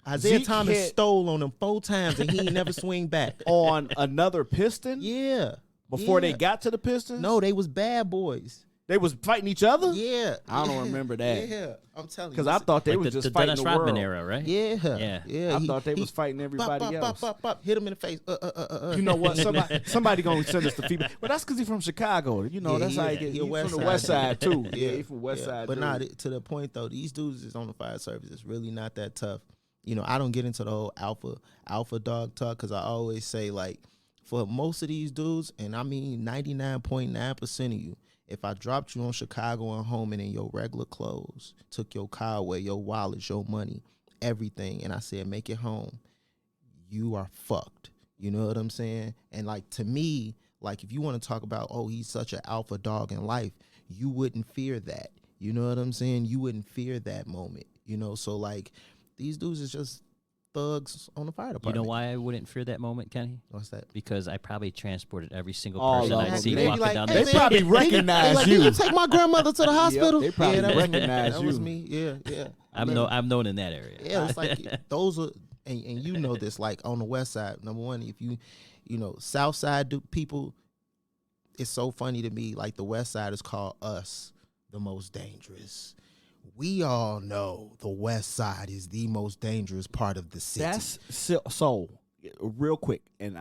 Isaiah Thomas stole on him 4 times and he ain't never swing back.
On another Piston?
Yeah.
Before they got to the Pistons?
No, they was Bad Boys.
They was fighting each other?
Yeah.
I don't remember that.
Yeah. I'm telling you.
Because I thought they
like
was just
the
fighting
Dennis
the
Rodman
world.
era, right?
Yeah.
I thought they was fighting everybody else.
Hit him in the face.
You know what? Somebody gonna send us the feedback. But that's because he's from Chicago. You know, that's how he get. He's from the West Side too. Yeah, he's from West Side.
But to the point though, these dudes is on the fire service. It's really not that tough. You know, I don't get into the whole alpha dog talk because I always say like, for most of these dudes, and I mean 99.9% of you, if I dropped you on Chicago and home and in your regular clothes, took your car away, your wallet, your money, everything, and I said, make it home, you are fucked. You know what I'm saying? And like, to me, like, if you want to talk about, oh, he's such an alpha dog in life, you wouldn't fear that. You know what I'm saying? You wouldn't fear that moment. You know, so like, these dudes is just thugs on the fire department.
You know why I wouldn't fear that moment, Kenny?
What's that?
Because I probably transported every single
Oh,
person
Lord.
I see
They be
walking
like,
down
hey,
the
They
man,
probably
They
recognize
like,
you.
Did you take my grandmother to the hospital?
They probably
that was me.
recognize
That was
you.
me. Yeah.
I'm known in that area.
Yeah, it's like those are, and you know this, like on the West Side. Number one, if you know, South Side people, it's so funny to me. Like the West Side is called us the most dangerous. We all know the West Side is the most dangerous part of the city.
That's so real quick, and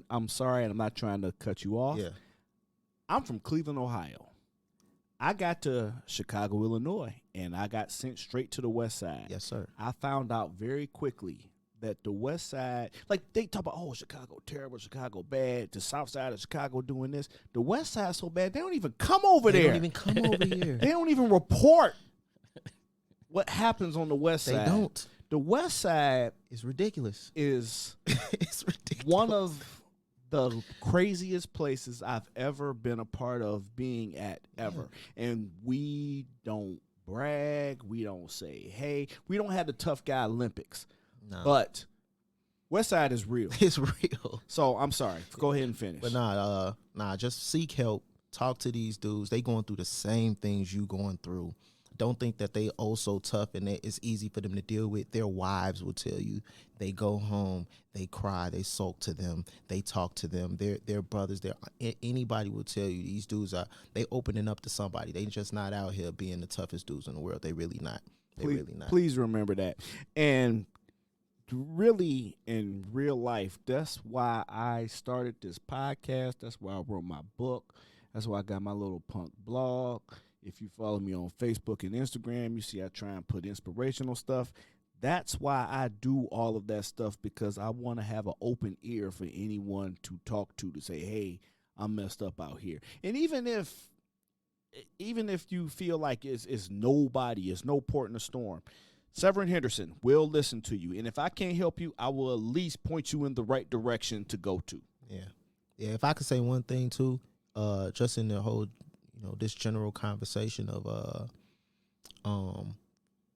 I'm sorry, and I'm not trying to cut you off.
Yeah.
I'm from Cleveland, Ohio. I got to Chicago, Illinois, and I got sent straight to the West Side.
Yes, sir.
I found out very quickly that the West Side, like they talk about, oh, Chicago terrible, Chicago bad, the South Side of Chicago doing this. The West Side so bad, they don't even come over there.
They don't even come over here.
They don't even report what happens on the West Side.
They don't.
The West Side
It's ridiculous.
is
It's ridiculous.
one of the craziest places I've ever been a part of being at ever. And we don't brag. We don't say, hey, we don't have the tough guy Olympics.
No.
But West Side is real.
It's real.
So I'm sorry. Go ahead and finish.
But nah, just seek help. Talk to these dudes. They going through the same things you going through. Don't think that they so tough and that it's easy for them to deal with. Their wives will tell you. They go home, they cry, they sulk to them, they talk to them. Their brothers, anybody will tell you these dudes they opening up to somebody. They just not out here being the toughest dudes in the world. They really not.
Please remember that. And really, in real life, that's why I started this podcast. That's why I wrote my book. That's why I got my little punk blog. If you follow me on Facebook and Instagram, you see I try and put inspirational stuff. That's why I do all of that stuff, because I want to have an open ear for anyone to talk to say, hey, I'm messed up out here. And even if you feel like it's nobody, it's no port in the storm, Severin Henderson will listen to you. And if I can't help you, I will at least point you in the right direction to go to.
Yeah. If I could say one thing too, just in the whole, this general conversation of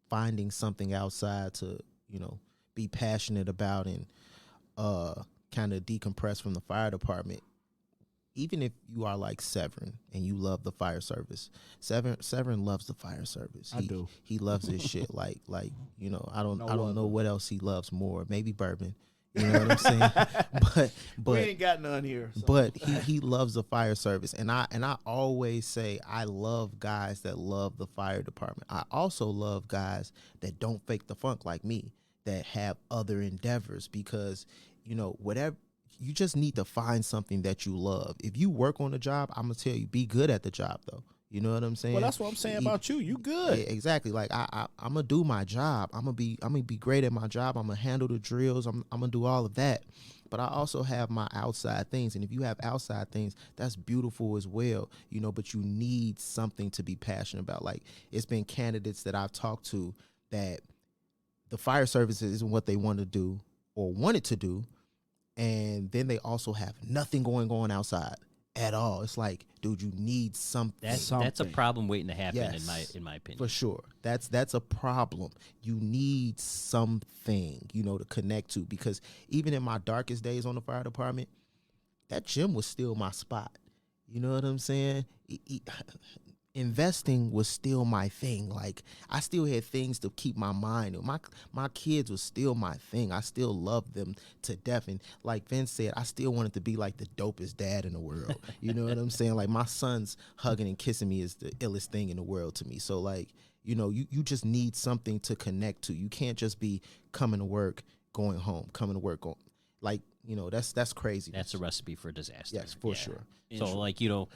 finding something outside to, be passionate about and kind of decompress from the fire department. Even if you are like Severin and you love the fire service, Severin loves the fire service.
I do.
He loves this shit. Like I don't know what else he loves more. Maybe bourbon. You know what I'm saying? but
we ain't got none here. So.
But he loves the fire service, and I always say I love guys that love the fire department. I also love guys that don't fake the funk like me, that have other endeavors, because whatever you just need to find something that you love. If you work on a job, I'm gonna tell you, be good at the job though. You know what I'm saying?
Well, that's what I'm saying about you. You good.
Yeah, exactly. Like I'm gonna do my job. I'm gonna be great at my job. I'm gonna handle the drills. I'm gonna do all of that. But I also have my outside things, and if you have outside things, that's beautiful as well. You know, but you need something to be passionate about. Like it's been candidates that I've talked to that the fire service isn't what they want to do or wanted to do, and then they also have nothing going on outside at all. It's like, dude, you need something.
That's a problem waiting to happen.
Yes,
in my opinion,
for sure. That's a problem. You need something, you know, to connect to, because even in my darkest days on the fire department, that gym was still my spot. You know what I'm saying? Investing was still my thing. Like I still had things to keep my mind. My kids was still my thing. I still loved them to death. And like Vince said, I still wanted to be like the dopest dad in the world. You know what I'm saying? Like my son's hugging and kissing me is the illest thing in the world to me. So like, you know, you just need something to connect to. You can't just be coming to work, going home, coming to work, going, like, you know, that's crazy.
That's a recipe for disaster.
Yes, for sure.
So like, you know,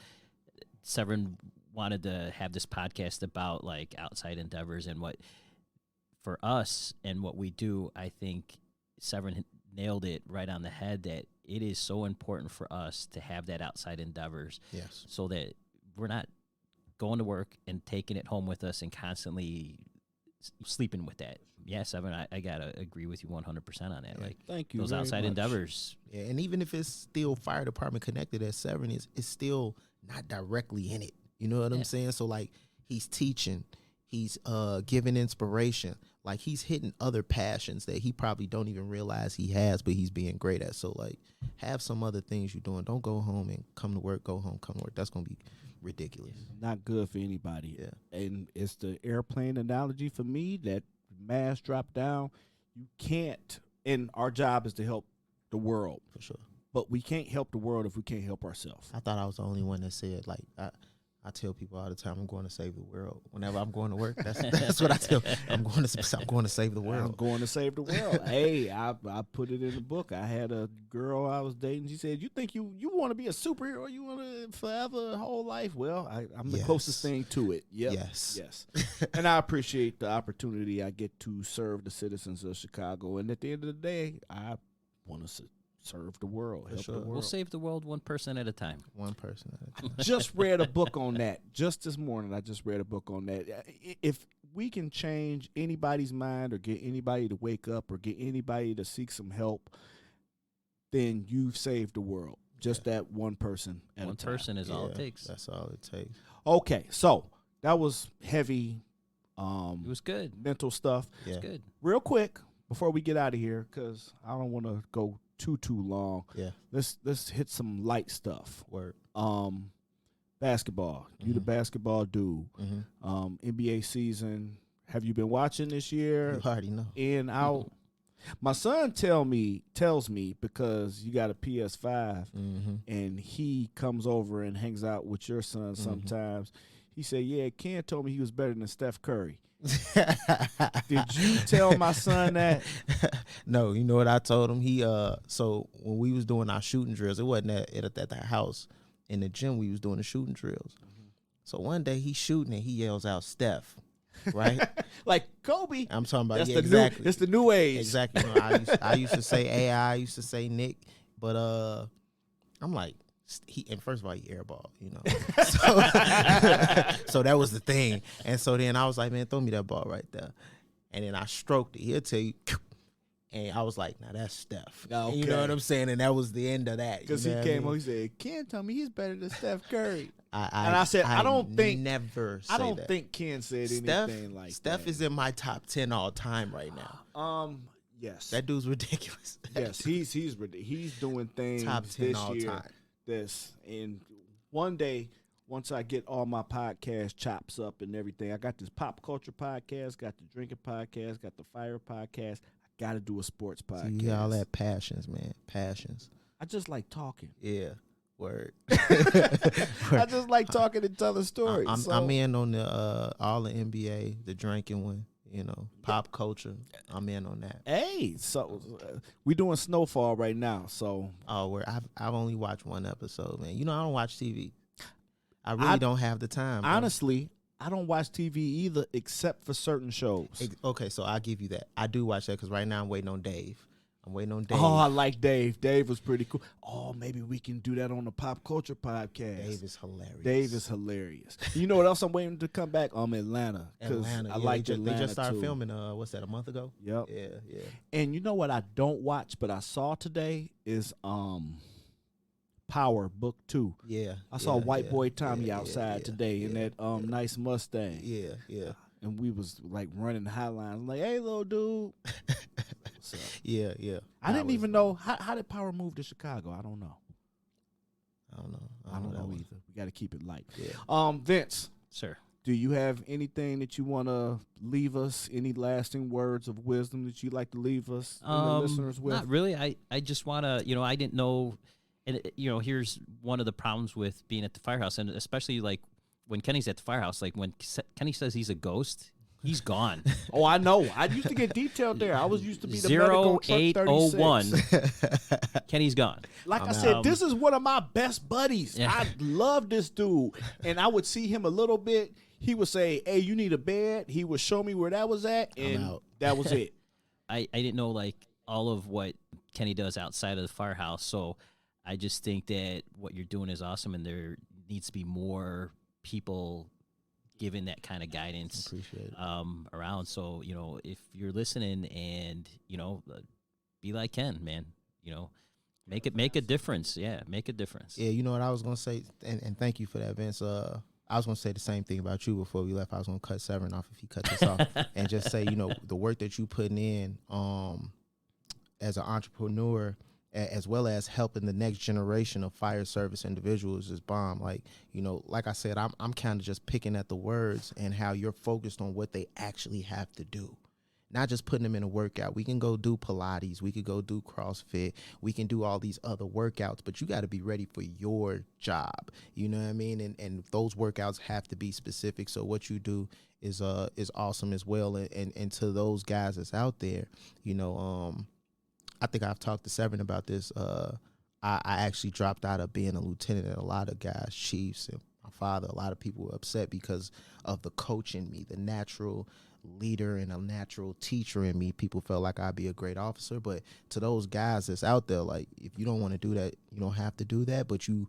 Severin wanted to have this podcast about like outside endeavors, and what for us and what we do, I think Severin nailed it right on the head, that it is so important for us to have that outside endeavors.
Yes.
So that we're not going to work and taking it home with us and constantly sleeping with that. Yeah, Severin, I gotta agree with you 100% on that.
Yeah,
like,
thank you.
Those
very
outside
much.
endeavors.
Yeah, and even if it's still fire department connected as Severin is, it's still not directly in it. You know what I'm saying? So like he's teaching, he's giving inspiration, like he's hitting other passions that he probably don't even realize he has, but he's being great at. So like have some other things you're doing. Don't go home and come to work, go home, come to work. That's gonna be ridiculous.
Not good for anybody.
Yeah.
And it's the airplane analogy for me that mask drop down. You can't, and our job is to help the world.
For sure.
But we can't help the world if we can't help ourselves.
I thought I was the only one that said, like, I tell people all the time, I'm going to save the world. Whenever I'm going to work, that's what I tell. I'm going to save the
I'm
world.
going to save the world. Hey, I put it in the book. I had a girl I was dating. She said, "You think you want to be a superhero? You want to forever, whole life?" Well, I'm the closest thing to it. Yep. Yes. And I appreciate the opportunity I get to serve the citizens of Chicago. And at the end of the day, I want to serve the world, help the world.
We'll save the world one person at a time.
One person at a time.
Just read a book on that. Just this morning, I just read a book on that. If we can change anybody's mind or get anybody to wake up or get anybody to seek some help, then you've saved the world. Just that one person at
One
a time.
person is all it takes.
That's all it takes.
Okay, so that was heavy
It was good.
mental stuff.
Yeah.
It was good.
Real quick, before we get out of here, because I don't want to go too long.
Yeah.
Let's hit some light stuff.
Word.
Basketball. You the basketball dude.
Mm-hmm.
NBA season. Have you been watching this year?
You already know.
In, out. My son tells me because you got a PS5 and he comes over and hangs out with your son sometimes. He said, "Yeah, Ken told me he was better than Steph Curry." Did you tell my son that?
No, you know what I told him? He so when we was doing our shooting drills, it wasn't at the house. In the gym, we was doing the shooting drills. So one day he's shooting and he yells out, "Steph," right?
Like Kobe.
I'm talking about,
That's
yeah,
the
exactly.
New, it's the new age.
Exactly. You know, I used to say AI, I used to say Nick, but I'm like, and first of all, he airball, you know. So that was the thing. And so then I was like, "Man, throw me that ball right there." And then I stroked it. He'll tell you. And I was like, "Now that's Steph."
Okay.
You know what I'm saying? And that was the end of that.
Because
you
he
know
came
what
over, he said, "Ken told me he's better than Steph Curry."
And
I said, I don't think
that.
think Ken said
Steph,
anything like
Steph
that.
is in my top 10 all time right now.
Yes.
That dude's ridiculous.
Yes, he's doing things
Top 10
this
all
year.
time.
And one day, once I get all my podcast chops up and everything, I got this pop culture podcast, got the drinking podcast, got the fire podcast. I got to do a sports podcast.
See, all that passions, man. Passions.
I just like talking.
Yeah. Word.
I just like talking and telling stories.
I'm in on the all the NBA, the drinking one. pop culture. I'm in on that.
Hey, so we doing Snowfall right now. So
I've only watched one episode, man. I don't watch TV. I really don't have the time. Bro.
Honestly, I don't watch TV either, except for certain shows.
Okay, so I'll give you that. I do watch that because right now I'm waiting on Dave.
Oh, I like Dave. Dave was pretty cool. Oh, maybe we can do that on the Pop Culture Podcast.
Dave is hilarious.
You know what else I'm waiting to come back? Atlanta.
Atlanta.
I like Atlanta.
They just started
too.
filming, what's that, a month ago?
Yep.
Yeah.
And you know what I don't watch, but I saw today is Power Book 2.
Yeah.
I saw White Boy Tommy outside today in that nice Mustang.
Yeah.
And we was like running highline. Like, hey, little dude. So,
yeah.
I didn't even know how did Power move to Chicago. I don't know.
I
don't know either. We got to keep it light.
Yeah.
Vince,
sir,
do you have anything that you want to leave us? Any lasting words of wisdom that you'd like to leave us and the listeners with?
Not really. I just want to. I didn't know. And here's one of the problems with being at the firehouse, and especially like when Kenny's at the firehouse. Like when Kenny says he's a ghost. He's gone.
Oh, I know. I used to get detailed there. I was used to be the medical truck 36.
Kenny's gone.
Like I said, this is one of my best buddies.
Yeah.
I love this dude. And I would see him a little bit. He would say, hey, you need a bed. He would show me where that was at, and that was it.
I didn't know, like, all of what Kenny does outside of the firehouse. So I just think that what you're doing is awesome, and there needs to be more people giving that kind of guidance around. So, if you're listening and, be like Ken, man, make a difference. Yeah, make a difference.
Yeah, you know what I was going to say, and thank you for that, Vince. I was going to say the same thing about you before we left. I was going to cut Severin off if he cut this off and just say, the work that you putting in as an entrepreneur, as well as helping the next generation of fire service individuals is bomb. Like, like I said, I'm kind of just picking at the words and how you're focused on what they actually have to do. Not just putting them in a workout. We can go do Pilates. We could go do CrossFit. We can do all these other workouts, but you got to be ready for your job. You know what I mean? And those workouts have to be specific. So what you do is awesome as well. And to those guys that's out there, I think I've talked to Severin about this. I actually dropped out of being a lieutenant, and a lot of guys, chiefs, and my father, a lot of people were upset because of the coach in me, the natural leader and a natural teacher in me. People felt like I'd be a great officer. But to those guys that's out there, like, if you don't want to do that, you don't have to do that. But you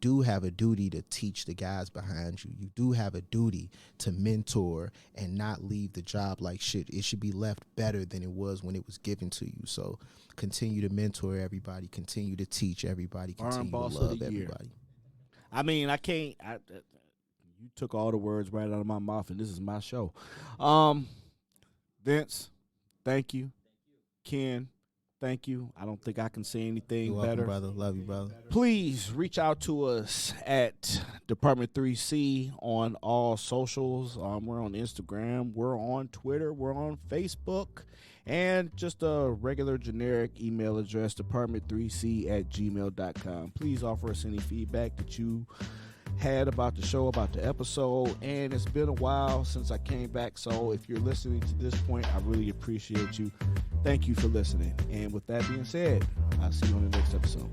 do have a duty to teach the guys behind you. You do have a duty to mentor and not leave the job like shit. It should be left better than it was when it was given to you. So continue to mentor everybody. Continue to teach everybody. Continue to love everybody.
I mean, I can't. You took all the words right out of my mouth, and this is my show. Vince, thank you. Ken, thank you. I don't think I can say anything
You're
better.
Welcome, brother. Love you, brother.
Please reach out to us at Department 3C on all socials. We're on Instagram. We're on Twitter. We're on Facebook. And just a regular generic email address, department3c@gmail.com. Please offer us any feedback that you had about the show, about the episode. And it's been a while since I came back, so if you're listening to this point, I really appreciate you. Thank you for listening. And with that being said, I'll see you on the next episode.